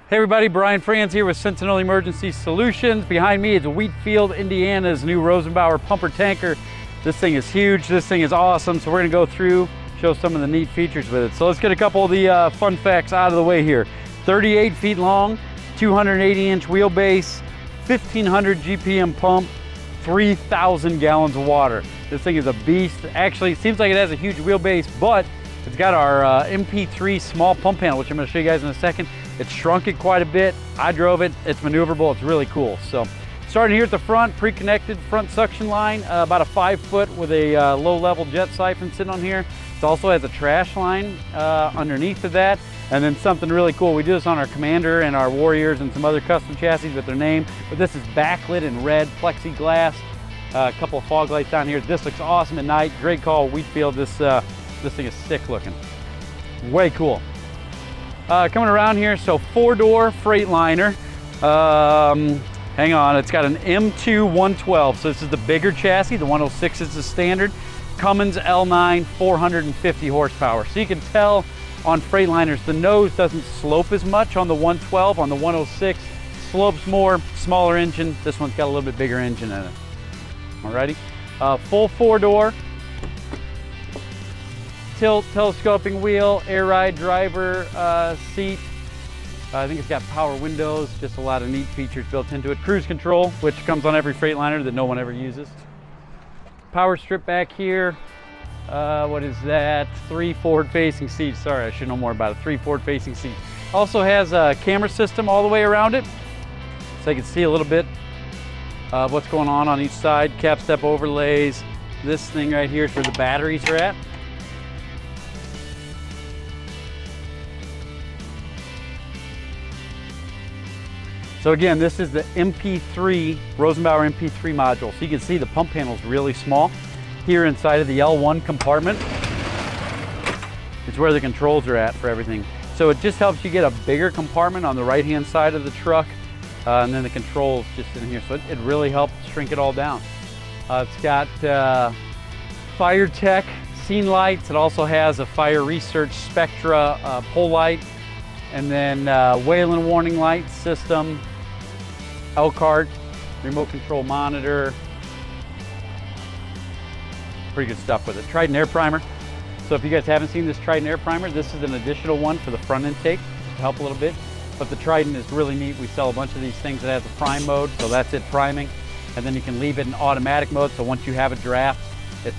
Hey everybody, Brian Franz here with Sentinel Emergency Solutions. Behind me is Wheatfield, Indiana's new Rosenbauer pumper tanker. This thing is huge, this thing is awesome, so we're gonna go through, show some of the neat features with it. So let's get a couple of the fun facts out of the way here. 38 feet long, 280-inch wheelbase, 1500 GPM pump, 3,000 gallons of water. This thing is a beast. Actually, it seems like it has a huge wheelbase, but it's got our MP3 small pump panel, which I'm gonna show you guys in a second. It's shrunk it quite a bit. I drove it, it's maneuverable, it's really cool. So starting here at the front, pre-connected front suction line, about a 5 foot with a low-level jet siphon sitting on here. It also has a trash line underneath of that. And then something really cool, we do this on our Commander and our Warriors and some other custom chassis with their name, but this is backlit in red plexiglass. A couple of fog lights down here. This looks awesome at night. Great call, Wheatfield. This thing is sick looking. Way cool. Coming around here, so 4-door Freightliner. Hang on, it's got an M2 112, so this is the bigger chassis. The 106 is the standard. Cummins L9, 450 horsepower. So you can tell on Freightliners, the nose doesn't slope as much on the 112. On the 106, slopes more, smaller engine. This one's got a little bit bigger engine in it. Alrighty, full 4-door. Tilt, telescoping wheel, air ride driver seat. I think it's got power windows, just a lot of neat features built into it. Cruise control, which comes on every Freightliner that no one ever uses. Power strip back here. What is that? 3 forward-facing seats. Sorry, I should know more about it. 3 forward-facing seats. Also has a camera system all the way around it, so you can see a little bit of what's going on each side. Cap step overlays. This thing right here is where the batteries are at. So again, this is the MP3, Rosenbauer MP3 module. So you can see the pump panel is really small. Here inside of the L1 compartment, it's where the controls are at for everything. So it just helps you get a bigger compartment on the right-hand side of the truck, and then the controls just in here. So it really helps shrink it all down. It's got fire tech scene lights. It also has a fire research Spectra pole light, and then Whalen warning light system, L-cart, remote control monitor. Pretty good stuff with it. Trident air primer. So if you guys haven't seen this Trident air primer, this is an additional one for the front intake to help a little bit. But the Trident is really neat. We sell a bunch of these things that has a prime mode, so that's it priming. And then you can leave it in automatic mode, so once you have a draft, it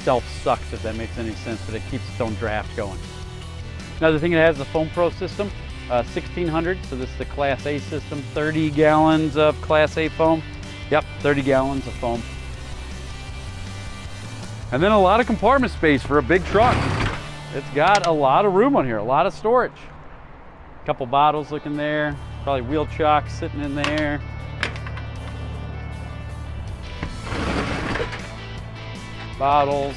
self-sucks, if that makes any sense, but it keeps its own draft going. Another thing, it has the Foam Pro system, 1600, so this is the Class A system, 30 gallons of Class A foam. Yep, 30 gallons of foam. And then a lot of compartment space for a big truck. It's got a lot of room on here, a lot of storage. A couple bottles looking there, probably wheel chocks sitting in there. Bottles,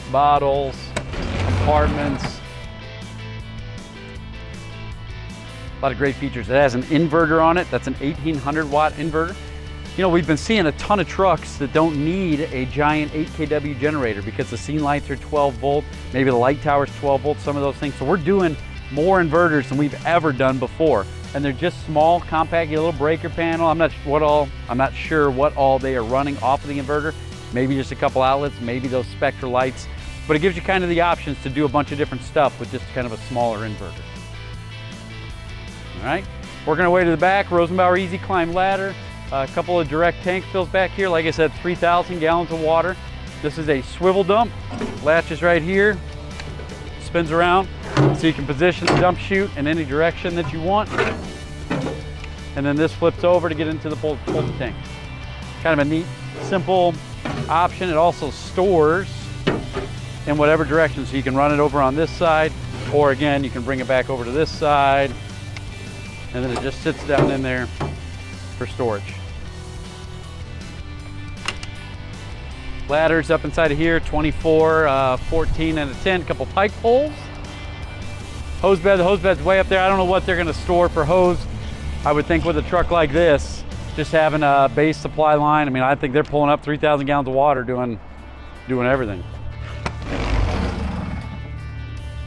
compartments. A lot of great features. It has an inverter on it. That's an 1800 watt inverter. You know, we've been seeing a ton of trucks that don't need a giant 8 kW generator because the scene lights are 12 volt, maybe the light tower's 12 volt, some of those things. So we're doing more inverters than we've ever done before. And they're just small, compact, a little breaker panel. I'm not sure what all they are running off of the inverter. Maybe just a couple outlets, maybe those Spectra lights. But it gives you kind of the options to do a bunch of different stuff with just kind of a smaller inverter. All right, working our way to the back, Rosenbauer Easy Climb ladder. A couple of direct tank fills back here. Like I said, 3,000 gallons of water. This is a swivel dump. Latches right here, spins around, so you can position the dump chute in any direction that you want. And then this flips over to get into the pull tank. Kind of a neat, simple option. It also stores in whatever direction, so you can run it over on this side, or again, you can bring it back over to this side, and then it just sits down in there for storage. Ladders up inside of here, 24, 14, and a 10, couple pike poles. Hose bed, the hose bed's way up there. I don't know what they're gonna store for hose. I would think with a truck like this, just having a base supply line, I mean, I think they're pulling up 3,000 gallons of water doing everything.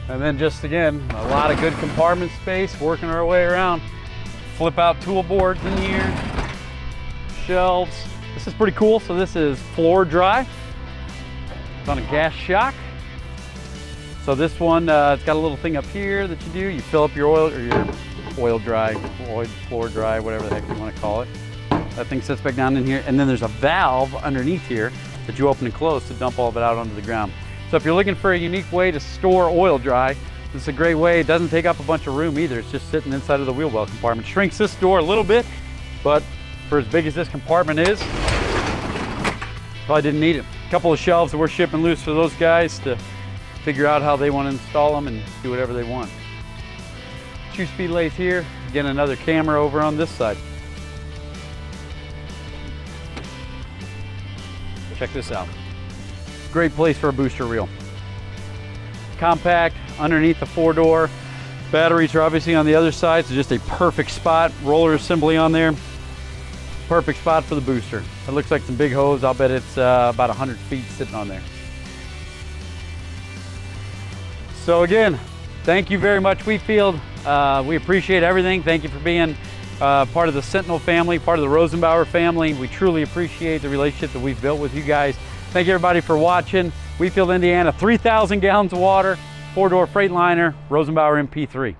And then just again, a lot of good compartment space, working our way around. Flip out tool boards in here, shelves. This is pretty cool. So this is floor dry. It's on a gas shock. So this one, it's got a little thing up here that you do. You fill up your oil, or your oil dry, floor dry, whatever the heck you want to call it. That thing sits back down in here. And then there's a valve underneath here that you open and close to dump all of it out onto the ground. So if you're looking for a unique way to store oil dry, this is a great way. It doesn't take up a bunch of room either. It's just sitting inside of the wheel well compartment. Shrinks this door a little bit, but for as big as this compartment is, probably didn't need it. A couple of shelves that we're shipping loose for those guys to figure out how they want to install them and do whatever they want. 2-speed lathe here. Again, another camera over on this side. Check this out. Great place for a booster reel. Compact, underneath the 4-door. Batteries are obviously on the other side, so just a perfect spot. Roller assembly on there. Perfect spot for the booster. It looks like some big hose. I'll bet it's about 100 feet sitting on there. So again, thank you very much, Wheatfield. We appreciate everything. Thank you for being part of the Sentinel family, part of the Rosenbauer family. We truly appreciate the relationship that we've built with you guys. Thank you everybody for watching. Wheatfield, Indiana, 3,000 gallons of water, 4-door Freightliner, Rosenbauer MP3.